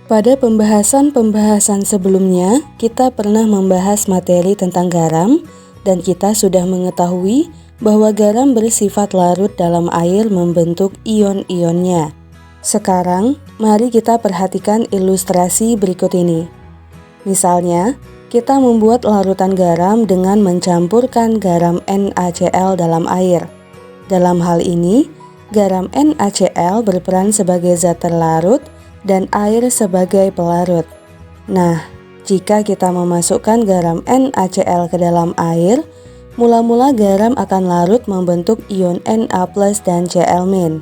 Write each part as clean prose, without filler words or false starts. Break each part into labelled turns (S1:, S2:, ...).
S1: Pada pembahasan-pembahasan sebelumnya, kita pernah membahas materi tentang garam dan kita sudah mengetahui bahwa garam bersifat larut dalam air membentuk ion-ionnya. Sekarang, mari kita perhatikan ilustrasi berikut ini. Misalnya, kita membuat larutan garam dengan mencampurkan garam NaCl dalam air. Dalam hal ini, garam NaCl berperan sebagai zat terlarut dan air sebagai pelarut. Nah, jika kita memasukkan garam NaCl ke dalam air, mula-mula garam akan larut membentuk ion Na+ dan Cl-.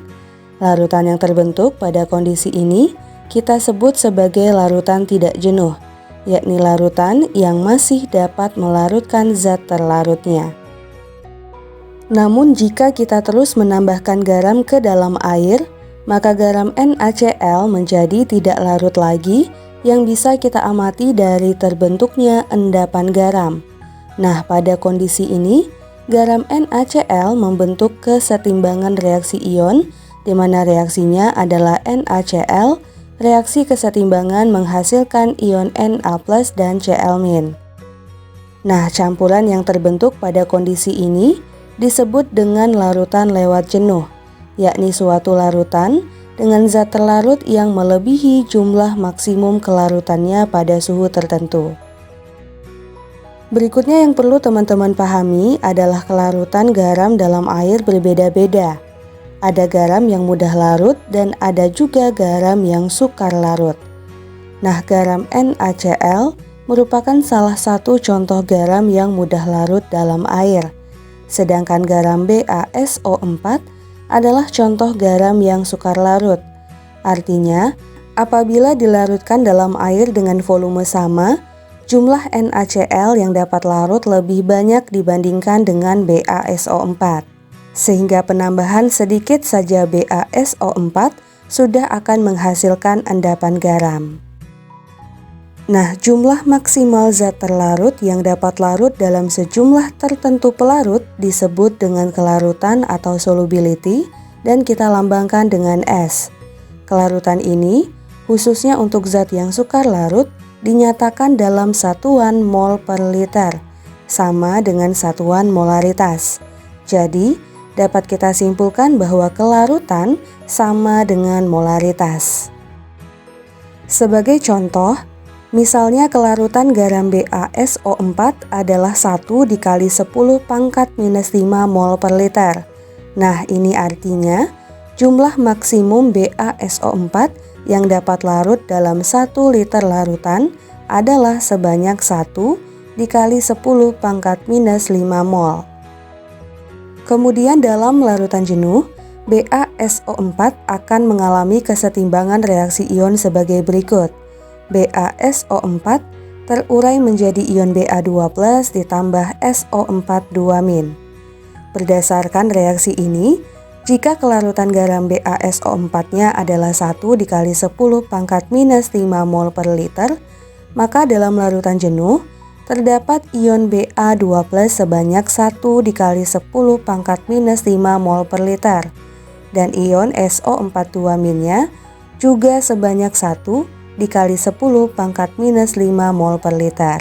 S1: Larutan yang terbentuk pada kondisi ini kita sebut sebagai larutan tidak jenuh, yakni larutan yang masih dapat melarutkan zat terlarutnya. Namun jika kita terus menambahkan garam ke dalam air, maka garam NaCl menjadi tidak larut lagi yang bisa kita amati dari terbentuknya endapan garam. Nah, pada kondisi ini, garam NaCl membentuk kesetimbangan reaksi ion, di mana reaksinya adalah NaCl, reaksi kesetimbangan menghasilkan ion Na+ dan Cl-. Nah, campuran yang terbentuk pada kondisi ini disebut dengan larutan lewat jenuh, yakni suatu larutan dengan zat terlarut yang melebihi jumlah maksimum kelarutannya pada suhu tertentu. Berikutnya yang perlu teman-teman pahami adalah kelarutan garam dalam air berbeda-beda. Ada garam yang mudah larut dan ada juga garam yang sukar larut. Nah, garam NaCl merupakan salah satu contoh garam yang mudah larut dalam air. Sedangkan garam BaSO4 adalah contoh garam yang sukar larut. Artinya, apabila dilarutkan dalam air dengan volume sama, jumlah NaCl yang dapat larut lebih banyak dibandingkan dengan BaSO4. Sehingga penambahan sedikit saja BaSO4 sudah akan menghasilkan endapan garam. Nah, jumlah maksimal zat terlarut yang dapat larut dalam sejumlah tertentu pelarut disebut dengan kelarutan atau solubility dan kita lambangkan dengan S. Kelarutan ini, khususnya untuk zat yang sukar larut, dinyatakan dalam satuan mol per liter, sama dengan satuan molaritas. Jadi, dapat kita simpulkan bahwa kelarutan sama dengan molaritas. Sebagai contoh, misalnya kelarutan garam BaSO4 adalah 1 dikali 10 pangkat minus 5 mol per liter. Nah, ini artinya jumlah maksimum BaSO4 yang dapat larut dalam 1 liter larutan adalah sebanyak 1 dikali 10 pangkat minus 5 mol. Kemudian dalam larutan jenuh, BaSO4 akan mengalami kesetimbangan reaksi ion sebagai berikut. BaSO4 terurai menjadi ion Ba2+ ditambah SO4 2-. Berdasarkan reaksi ini, jika kelarutan garam BaSO4-nya adalah 1 dikali 10 pangkat minus 5 mol per liter, maka dalam larutan jenuh, terdapat ion Ba2+ sebanyak 1 dikali 10 pangkat minus 5 mol per liter, dan ion SO4 2-nya juga sebanyak 1 dikali 10 pangkat minus 5 mol per liter.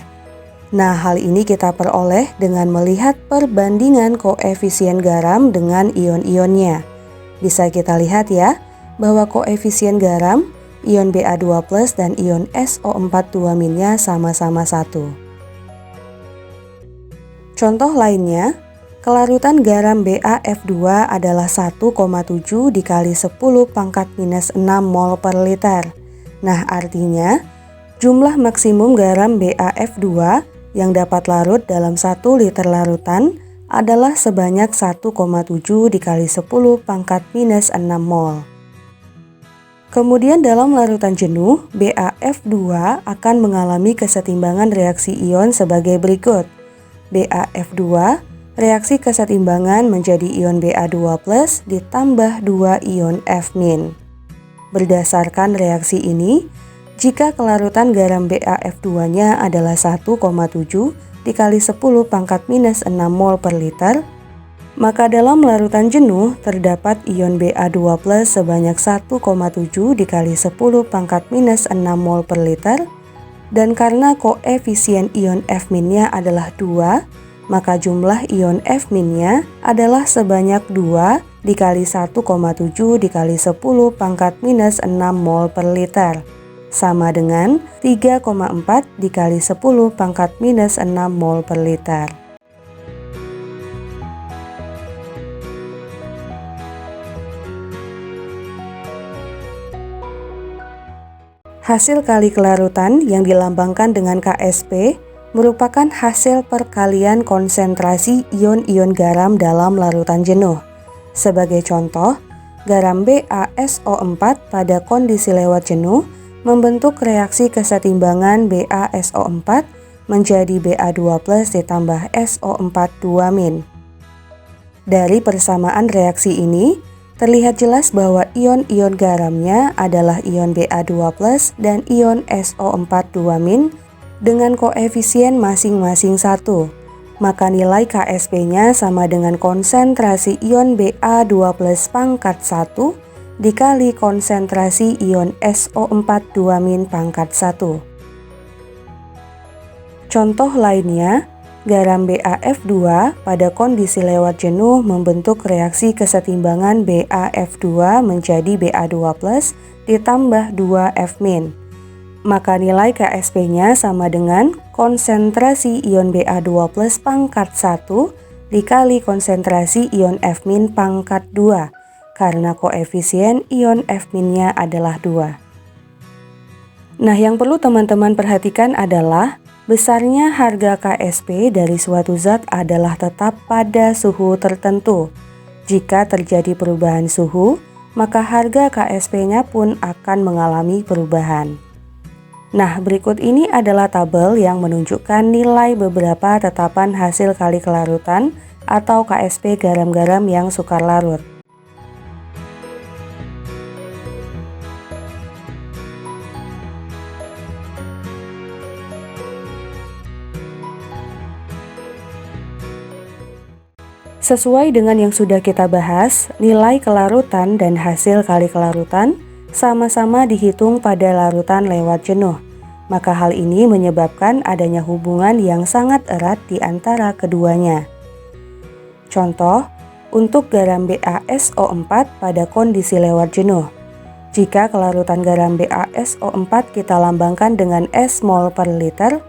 S1: Nah, hal ini kita peroleh dengan melihat perbandingan koefisien garam dengan ion-ionnya. Bisa kita lihat ya, bahwa koefisien garam, ion Ba2+ dan ion SO4 2-nya sama-sama 1. Contoh lainnya, kelarutan garam BaF2 adalah 1,7 dikali 10 pangkat minus 6 mol per liter. Nah, artinya jumlah maksimum garam BaF2 yang dapat larut dalam 1 liter larutan adalah sebanyak 1,7 dikali 10 pangkat minus 6 mol. Kemudian dalam larutan jenuh, BaF2 akan mengalami kesetimbangan reaksi ion sebagai berikut. BaF2, reaksi kesetimbangan menjadi ion Ba2+ ditambah 2 ion F-. Berdasarkan reaksi ini, jika kelarutan garam BaF2-nya adalah 1,7 dikali 10 pangkat minus 6 mol per liter, Maka dalam larutan jenuh terdapat ion Ba2+ sebanyak 1,7 dikali 10 pangkat minus 6 mol per liter, dan karena koefisien ion F-nya adalah 2, maka jumlah ion F-nya adalah sebanyak 2 dikali 1,7 dikali 10 pangkat minus 6 mol per liter, sama dengan 3,4 dikali 10 pangkat minus 6 mol per liter. Hasil kali kelarutan yang dilambangkan dengan KSP merupakan hasil perkalian konsentrasi ion-ion garam dalam larutan jenuh. Sebagai contoh, garam BaSO4 pada kondisi lewat jenuh membentuk reaksi kesetimbangan BaSO4 menjadi Ba2+ ditambah SO4 2-. Dari persamaan reaksi ini, terlihat jelas bahwa ion-ion garamnya adalah ion Ba2+ dan ion SO4 2- dengan koefisien masing-masing 1. Maka nilai KSP-nya sama dengan konsentrasi ion Ba2+ pangkat 1 dikali konsentrasi ion SO4 2- pangkat 1. Contoh lainnya, garam BaF2 pada kondisi lewat jenuh membentuk reaksi kesetimbangan BaF2 menjadi Ba2+ ditambah 2F-. Maka nilai KSP-nya sama dengan konsentrasi ion Ba2+ pangkat 1 dikali konsentrasi ion F- pangkat 2, karena koefisien ion F-nya adalah 2. Nah, yang perlu teman-teman perhatikan adalah besarnya harga KSP dari suatu zat adalah tetap pada suhu tertentu. Jika terjadi perubahan suhu, maka harga KSP-nya pun akan mengalami perubahan. Nah, berikut ini adalah tabel yang menunjukkan nilai beberapa tetapan hasil kali kelarutan atau KSP garam-garam yang sukar larut. Sesuai dengan yang sudah kita bahas, nilai kelarutan dan hasil kali kelarutan sama-sama dihitung pada larutan lewat jenuh. Maka hal ini menyebabkan adanya hubungan yang sangat erat di antara keduanya. Contoh, untuk garam BaSO4 pada kondisi lewat jenuh. Jika kelarutan garam BaSO4 kita lambangkan dengan S mol per liter,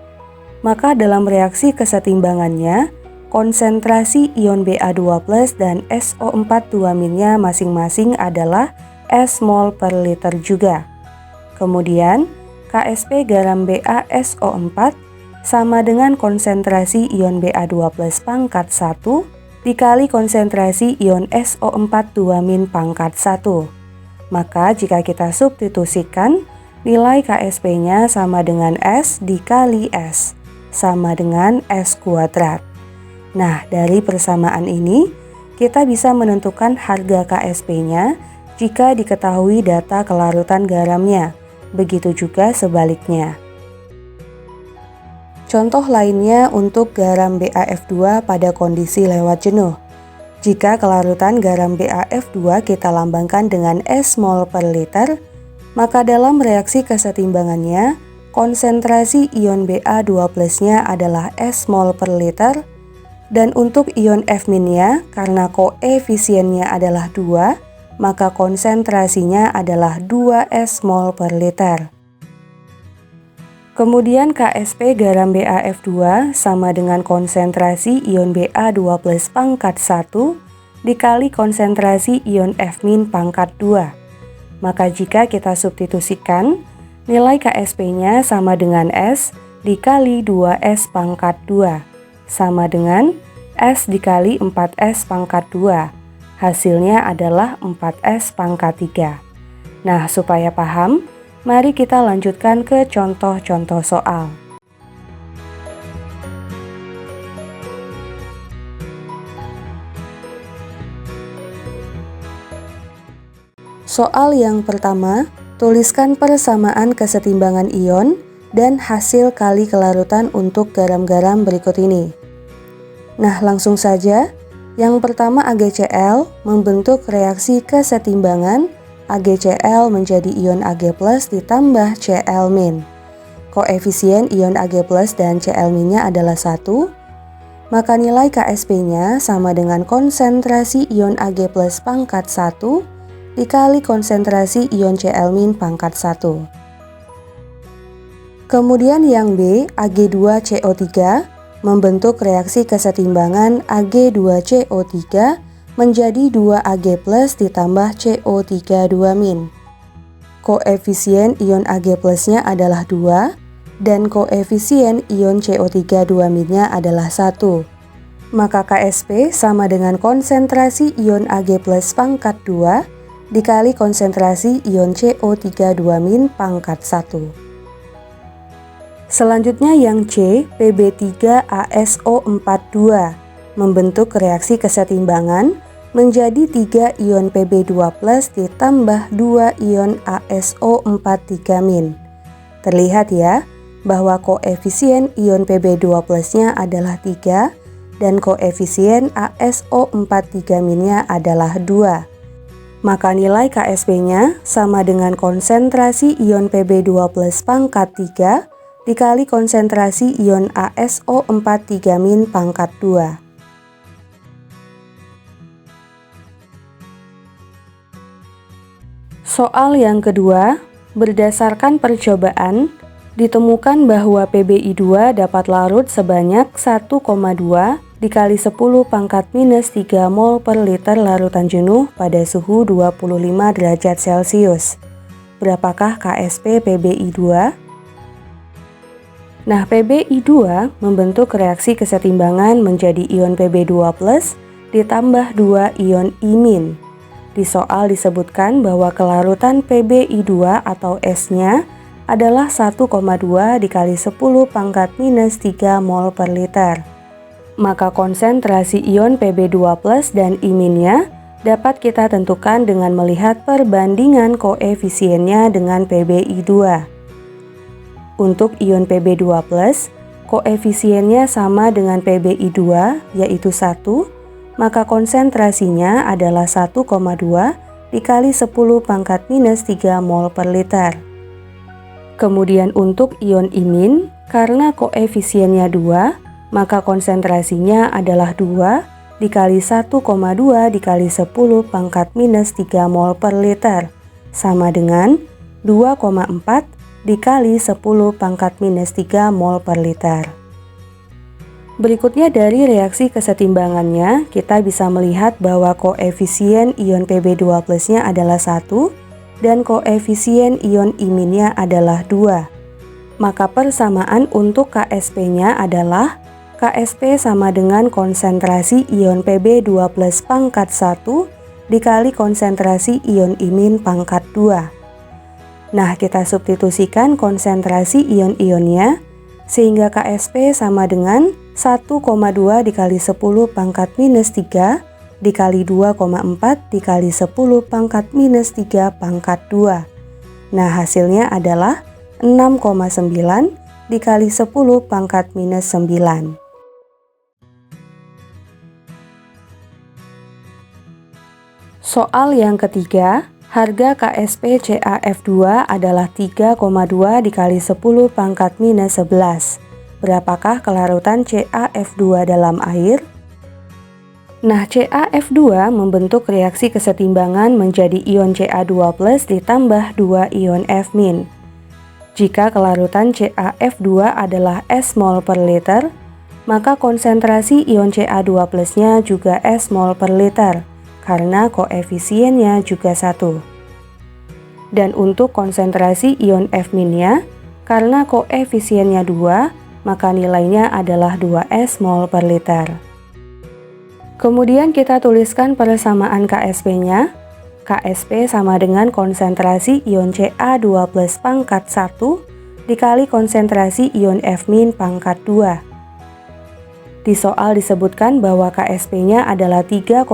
S1: maka dalam reaksi kesetimbangannya, konsentrasi ion Ba2+ dan SO4 2-nya masing-masing adalah S mol per liter juga. Kemudian, KSP garam BaSO4 sama dengan konsentrasi ion Ba2+ pangkat 1 dikali konsentrasi ion SO4 2- pangkat 1. Maka jika kita substitusikan, nilai KSP-nya sama dengan S dikali S, sama dengan S kuadrat. Nah, dari persamaan ini, kita bisa menentukan harga KSP-nya jika diketahui data kelarutan garamnya. Begitu juga sebaliknya. Contoh lainnya untuk garam BaF2 pada kondisi lewat jenuh. Jika kelarutan garam BaF2 kita lambangkan dengan S mol per liter, maka dalam reaksi kesetimbangannya, konsentrasi ion Ba2+-nya adalah S mol per liter, dan untuk ion F-nya karena koefisiennya adalah 2, maka konsentrasinya adalah 2S mol per liter. Kemudian KSP garam BaF2 sama dengan konsentrasi ion Ba2+ pangkat 1 dikali konsentrasi ion F- pangkat 2. Maka jika kita substitusikan, nilai KSP-nya sama dengan S dikali 2S pangkat 2, sama dengan S dikali 4S pangkat 2. Hasilnya adalah 4S pangkat 3. Nah, supaya paham, mari kita lanjutkan ke contoh-contoh soal. Soal yang pertama, tuliskan persamaan kesetimbangan ion dan hasil kali kelarutan untuk garam-garam berikut ini. Nah, langsung saja, Yang pertama AgCl membentuk reaksi kesetimbangan AgCl menjadi ion Ag+ ditambah Cl-. Koefisien ion Ag+ dan Cl- adalah 1, maka nilai Ksp-nya sama dengan konsentrasi ion Ag+ pangkat 1 dikali konsentrasi ion Cl- pangkat 1. Kemudian yang B, Ag2CO3 membentuk reaksi kesetimbangan Ag2CO3 menjadi 2Ag+ ditambah CO3 2-. Koefisien ion Ag+ nya adalah 2 dan koefisien ion CO3 2-nya adalah 1. Maka Ksp sama dengan konsentrasi ion Ag+ pangkat 2 dikali konsentrasi ion CO3 2- pangkat 1. Selanjutnya yang C, Pb3ASO42 membentuk reaksi kesetimbangan menjadi 3 ion Pb2+ ditambah 2 ion ASO43-. Terlihat ya, bahwa koefisien ion Pb2+-nya adalah 3 dan koefisien ASO43-nya adalah 2. Maka nilai Ksp-nya sama dengan konsentrasi ion Pb2+ pangkat 3 dikali konsentrasi ion ASO43- pangkat 2. Soal yang kedua, berdasarkan percobaan, ditemukan bahwa Pbi2 dapat larut sebanyak 1,2 dikali 10 pangkat minus 3 mol per liter larutan jenuh pada suhu 25 derajat Celcius. Berapakah Ksp Pbi2? Nah, Pbi2 membentuk reaksi kesetimbangan menjadi ion Pb2+ ditambah 2 ion imin. Di soal disebutkan bahwa kelarutan Pbi2 atau S-nya adalah 1,2 dikali 10 pangkat minus 3 mol per liter. Maka konsentrasi ion Pb2+ dan iminnya dapat kita tentukan dengan melihat perbandingan koefisiennya dengan Pbi2. Untuk ion Pb2+, koefisiennya sama dengan Pbi2 yaitu 1, maka konsentrasinya adalah 1,2 dikali 10 pangkat minus 3 mol per liter. Kemudian untuk ion imin, karena koefisiennya 2, maka konsentrasinya adalah 2 dikali 1,2 dikali 10 pangkat minus 3 mol per liter, sama dengan 2,4 dikali 10 pangkat minus 3 mol per liter. Berikutnya dari reaksi kesetimbangannya, kita bisa melihat bahwa koefisien ion Pb2+-nya adalah 1 dan koefisien ion iminnya adalah 2. Maka persamaan untuk Ksp-nya adalah Ksp sama dengan konsentrasi ion Pb2+ pangkat 1 dikali konsentrasi ion imin pangkat 2. Nah, kita substitusikan konsentrasi ion-ionnya sehingga Ksp sama dengan 1,2 dikali 10 pangkat minus 3 dikali 2,4 dikali 10 pangkat minus 3 pangkat 2. Nah, hasilnya adalah 6,9 dikali 10 pangkat minus 9. Soal yang ketiga, harga Ksp CaF2 adalah 3,2 dikali 10 pangkat minus 11. Berapakah kelarutan CaF2 dalam air? Nah, CaF2 membentuk reaksi kesetimbangan menjadi ion Ca2+ ditambah 2 ion F-. Jika kelarutan CaF2 adalah S mol per liter, maka konsentrasi ion Ca2+-nya juga S mol per liter, karena koefisiennya juga 1. Dan untuk konsentrasi ion F-nya, karena koefisiennya 2, maka nilainya adalah 2S mol per liter. Kemudian kita tuliskan persamaan Ksp-nya. Ksp sama dengan konsentrasi ion Ca2+ pangkat 1 dikali konsentrasi ion F- pangkat 2. Di soal disebutkan bahwa Ksp-nya adalah 3,2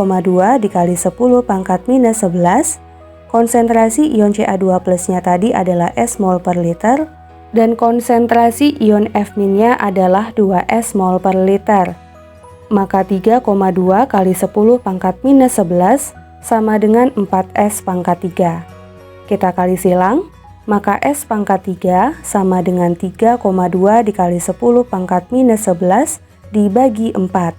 S1: dikali 10 pangkat minus 11. Konsentrasi ion Ca2+-nya tadi adalah S mol per liter dan konsentrasi ion F-nya adalah 2S mol per liter. maka 3,2 kali 10 pangkat minus 11 sama dengan 4S pangkat 3. Kita kali silang, maka S pangkat 3 sama dengan 3,2 dikali 10 pangkat minus 11 dibagi 4.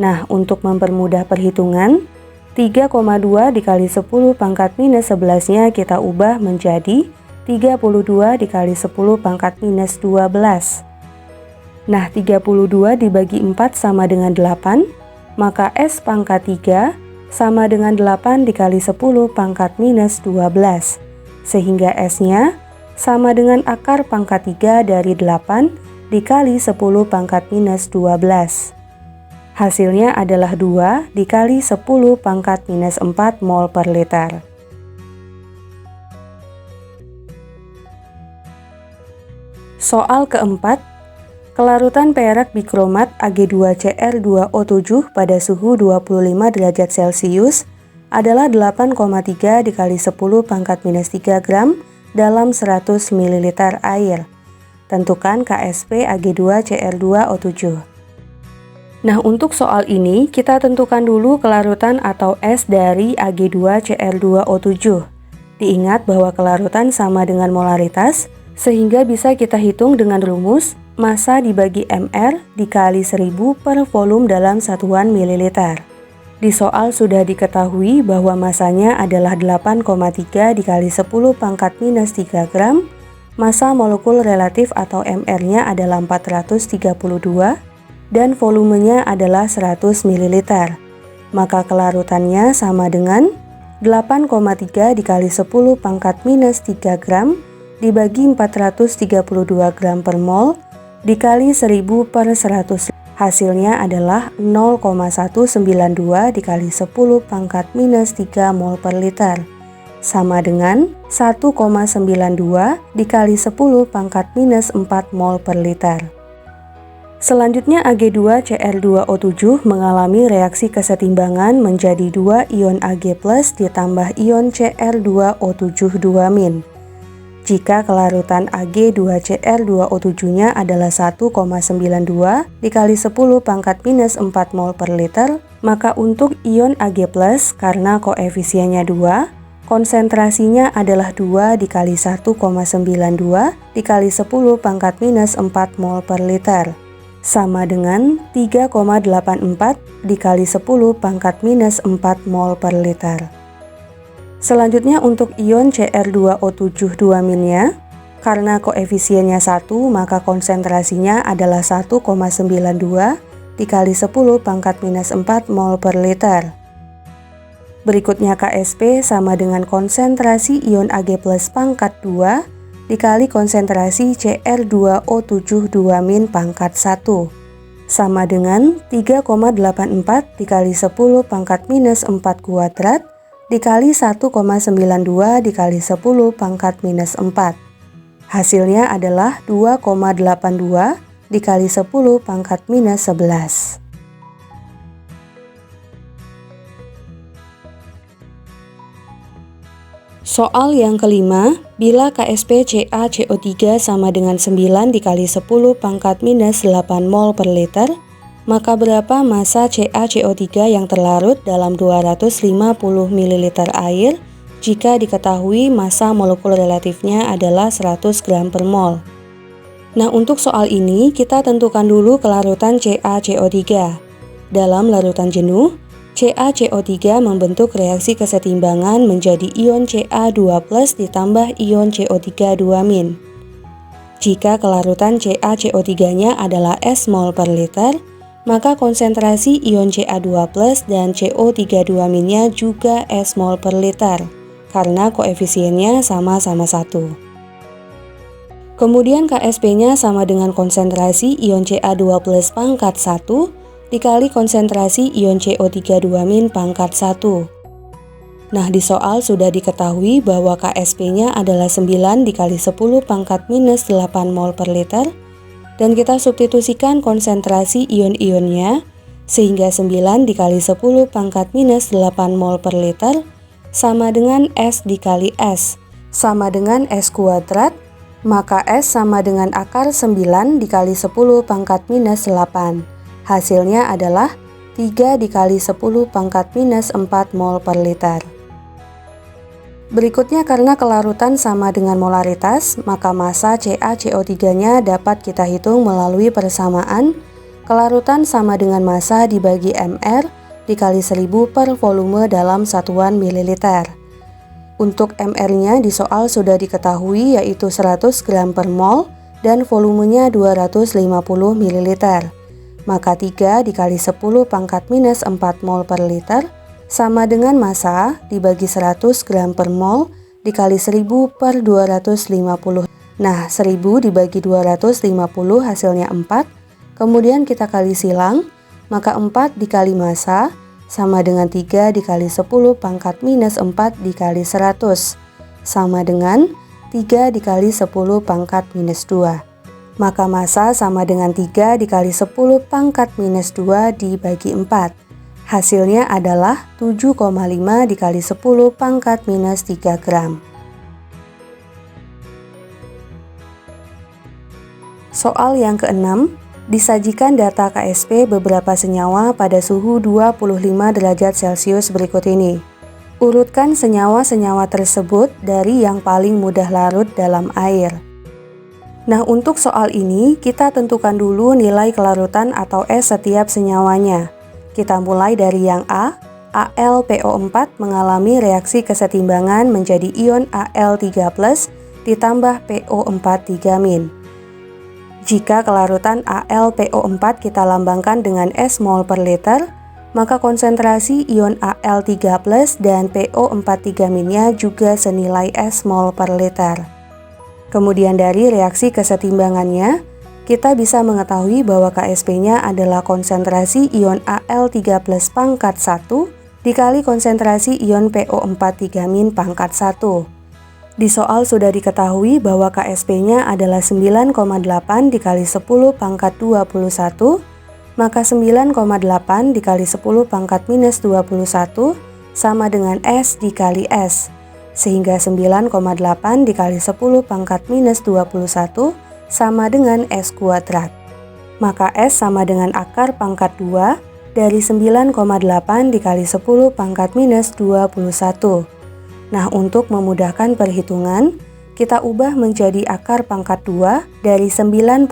S1: Nah, untuk mempermudah perhitungan, 3,2 dikali 10 pangkat minus 11-nya kita ubah menjadi 32 dikali 10 pangkat minus 12. Nah, 32 dibagi 4 sama dengan 8, maka S pangkat 3 sama dengan 8 dikali 10 pangkat minus 12. Sehingga S-nya sama dengan akar pangkat 3 dari 8 dikali 10 pangkat minus 12. Hasilnya adalah 2 dikali 10 pangkat minus 4 mol per liter. Soal keempat, kelarutan perak bikromat Ag2Cr2O7 pada suhu 25 derajat Celcius adalah 8,3 dikali 10 pangkat minus 3 gram dalam 100 ml air. Tentukan KSP Ag2Cr2O7. Nah, untuk soal ini kita tentukan dulu kelarutan atau S dari Ag2Cr2O7. Diingat bahwa kelarutan sama dengan molaritas, sehingga bisa kita hitung dengan rumus massa dibagi mR dikali 1000 per volume dalam satuan mililiter. Di soal sudah diketahui bahwa masanya adalah 8,3 dikali 10 pangkat minus 3 gram, massa molekul relatif atau mR-nya adalah 432, dan volumenya adalah 100 ml. Maka kelarutannya sama dengan 8,3 dikali 10 pangkat minus 3 gram dibagi 432 gram per mol dikali 1000 per 100. Hasilnya adalah 0,192 dikali 10 pangkat minus 3 mol per liter, sama dengan 1,92 dikali 10 pangkat minus 4 mol per liter. Selanjutnya Ag2Cr2O7 mengalami reaksi kesetimbangan menjadi 2 ion Ag+ ditambah ion Cr2O7 2-. Jika kelarutan Ag2Cr2O7-nya adalah 1,92 dikali 10 pangkat minus 4 mol per liter, maka untuk ion Ag+, karena koefisiennya 2, konsentrasinya adalah 2 dikali 1,92 dikali 10 pangkat minus 4 mol per liter, sama dengan 3,84 dikali 10 pangkat minus 4 mol per liter. Selanjutnya untuk ion Cr2O7 2-nya, karena koefisiennya 1, maka konsentrasinya adalah 1,92 dikali 10 pangkat minus 4 mol per liter. Berikutnya KSP sama dengan konsentrasi ion Ag+ pangkat 2 dikali konsentrasi Cr2O7 2- pangkat 1, sama dengan 3,84 dikali 10 pangkat minus 4 kuadrat dikali 1,92 dikali 10 pangkat minus 4. Hasilnya adalah 2,82 dikali 10 pangkat minus 11. Soal yang kelima, bila KSP CaCO3 sama dengan 9 dikali 10 pangkat minus 8 mol per liter, maka berapa massa CaCO3 yang terlarut dalam 250 ml air jika diketahui massa molekul relatifnya adalah 100 gram per mol? Nah, untuk soal ini kita tentukan dulu kelarutan CaCO3. Dalam larutan jenuh, CaCO3 membentuk reaksi kesetimbangan menjadi ion Ca2+ ditambah ion CO3 2-. Jika kelarutan CaCO3-nya adalah S mol per liter, maka konsentrasi ion Ca2+ dan CO3 2-nya juga S mol per liter, karena koefisiennya sama-sama 1. Kemudian KSP-nya sama dengan konsentrasi ion Ca2+ pangkat 1 dikali konsentrasi ion CO3 2- pangkat 1. Nah, di soal sudah diketahui bahwa KSP-nya adalah 9 dikali 10 pangkat minus 8 mol per liter, dan kita substitusikan konsentrasi ion-ionnya, sehingga 9 dikali 10 pangkat minus 8 mol per liter sama dengan S dikali S, sama dengan S kuadrat, maka S sama dengan akar 9 dikali 10 pangkat minus 8, Hasilnya adalah 3 dikali 10 pangkat minus 4 mol per liter. Berikutnya, karena kelarutan sama dengan molaritas, maka massa CaCO3-nya dapat kita hitung melalui persamaan kelarutan sama dengan massa dibagi mR dikali 1000 per volume dalam satuan mililiter. Untuk mR-nya di soal sudah diketahui, yaitu 100 gram per mol dan volumenya 250 ml. Maka 3 dikali 10 pangkat minus 4 mol per liter sama dengan massa dibagi 100 gram per mol dikali 1000 per 250. Nah, 1000 dibagi 250 hasilnya 4. Kemudian kita kali silang, maka 4 dikali massa sama dengan 3 dikali 10 pangkat minus 4 dikali 100 sama dengan 3 dikali 10 pangkat minus 2. Maka massa sama dengan 3 dikali 10 pangkat minus 2 dibagi 4. Hasilnya adalah 7,5 dikali 10 pangkat minus 3 gram. Soal yang keenam, disajikan data KSP beberapa senyawa pada suhu 25 derajat Celcius berikut ini. Urutkan senyawa-senyawa tersebut dari yang paling mudah larut dalam air. Nah, untuk soal ini kita tentukan dulu nilai kelarutan atau S setiap senyawanya. Kita mulai dari yang A, AlPO4 mengalami reaksi kesetimbangan menjadi ion Al3+ ditambah PO4 3-. Jika kelarutan AlPO4 kita lambangkan dengan S mol per liter, maka konsentrasi ion Al3+ dan PO4 3-nya juga senilai S mol per liter. Kemudian dari reaksi kesetimbangannya, kita bisa mengetahui bahwa KSP-nya adalah konsentrasi ion Al3+ pangkat 1 dikali konsentrasi ion PO4 3- pangkat 1. Di soal sudah diketahui bahwa KSP-nya adalah 9,8 dikali 10 pangkat 21, maka 9,8 dikali 10 pangkat minus 21 sama dengan S dikali S, sehingga 9,8 dikali 10 pangkat minus 21 sama dengan S kuadrat. Maka S sama dengan akar pangkat 2 dari 9,8 dikali 10 pangkat minus 21. Nah, untuk memudahkan perhitungan, kita ubah menjadi akar pangkat 2 dari 98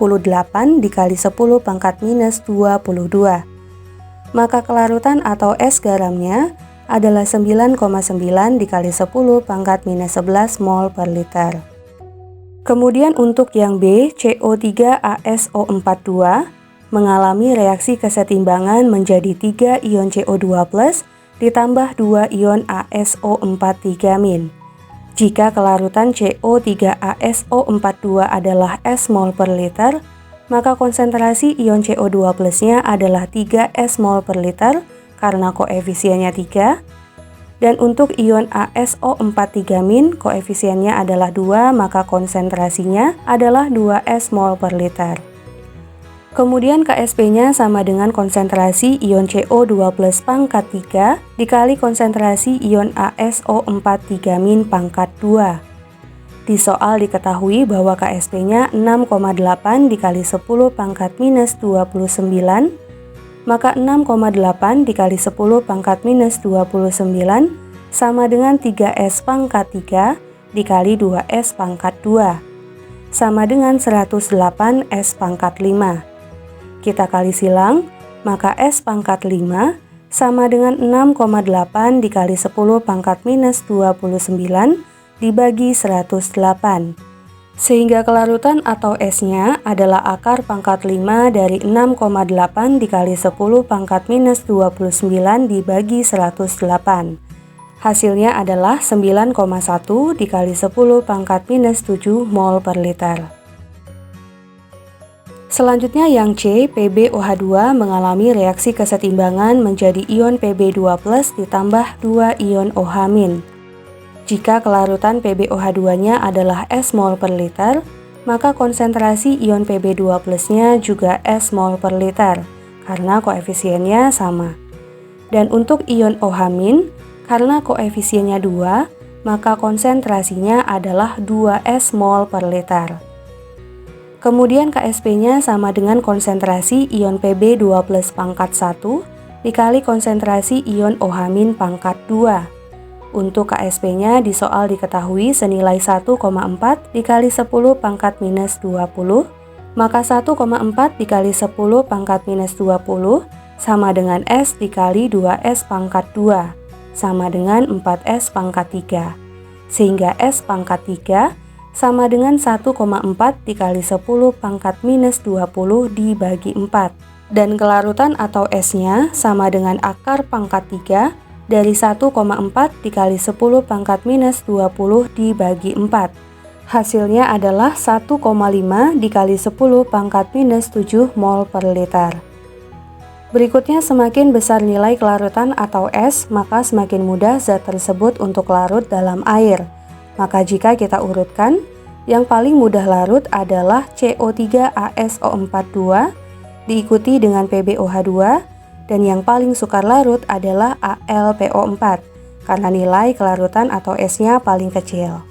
S1: dikali 10 pangkat minus 22. Maka kelarutan atau S garamnya adalah 9,9 dikali 10 pangkat minus 11 mol per liter. Kemudian untuk yang B, CO3ASO42 mengalami reaksi kesetimbangan menjadi 3 ion CO2+ ditambah 2 ion ASO4 3-. Jika kelarutan CO3ASO42 adalah S mol per liter, maka konsentrasi ion CO2+-nya adalah 3 S mol per liter karena koefisiennya 3. Dan untuk ion ASO4 3- koefisiennya adalah 2, maka konsentrasinya adalah 2 S mol per liter. Kemudian KSP-nya sama dengan konsentrasi ion CO2+ pangkat 3 dikali konsentrasi ion ASO4 3- pangkat 2. Di soal diketahui bahwa KSP-nya 6,8 dikali 10 pangkat minus 29, maka 6,8 dikali 10 pangkat minus 29 sama dengan 3S pangkat 3 dikali 2S pangkat 2, sama dengan 108 S pangkat 5. Kita kali silang, maka S pangkat 5 sama dengan 6,8 dikali 10 pangkat minus 29 dibagi 108. Sehingga kelarutan atau S-nya adalah akar pangkat 5 dari 6,8 dikali 10 pangkat minus 29 dibagi 108. Hasilnya adalah 9,1 dikali 10 pangkat minus 7 mol per liter. Selanjutnya yang C, PbOH2 mengalami reaksi kesetimbangan menjadi ion Pb2+ ditambah 2 ion OH-. Jika kelarutan PbOH2-nya adalah S mol per liter, maka konsentrasi ion Pb2+-nya juga S mol per liter karena koefisiennya sama. Dan untuk ion OH-, karena koefisiennya 2, maka konsentrasinya adalah 2S mol per liter. Kemudian KSP-nya sama dengan konsentrasi ion Pb 2 plus pangkat 1 dikali konsentrasi ion OH- pangkat 2. Untuk KSP-nya di soal diketahui senilai 1,4 dikali 10 pangkat minus 20, maka 1,4 dikali 10 pangkat minus 20 sama dengan S dikali 2S pangkat 2, sama dengan 4S pangkat 3. Sehingga S pangkat 3 sama dengan 1,4 dikali 10 pangkat minus 20 dibagi 4. Dan kelarutan atau S-nya sama dengan akar pangkat 3 dari 1,4 dikali 10 pangkat minus 20 dibagi 4. Hasilnya adalah 1,5 dikali 10 pangkat minus 7 mol per liter. Berikutnya, semakin besar nilai kelarutan atau S, maka semakin mudah zat tersebut untuk larut dalam air. Maka jika kita urutkan, yang paling mudah larut adalah CO3ASO42, diikuti dengan PbOH2, dan yang paling sukar larut adalah AlPO4, karena nilai kelarutan atau S-nya paling kecil.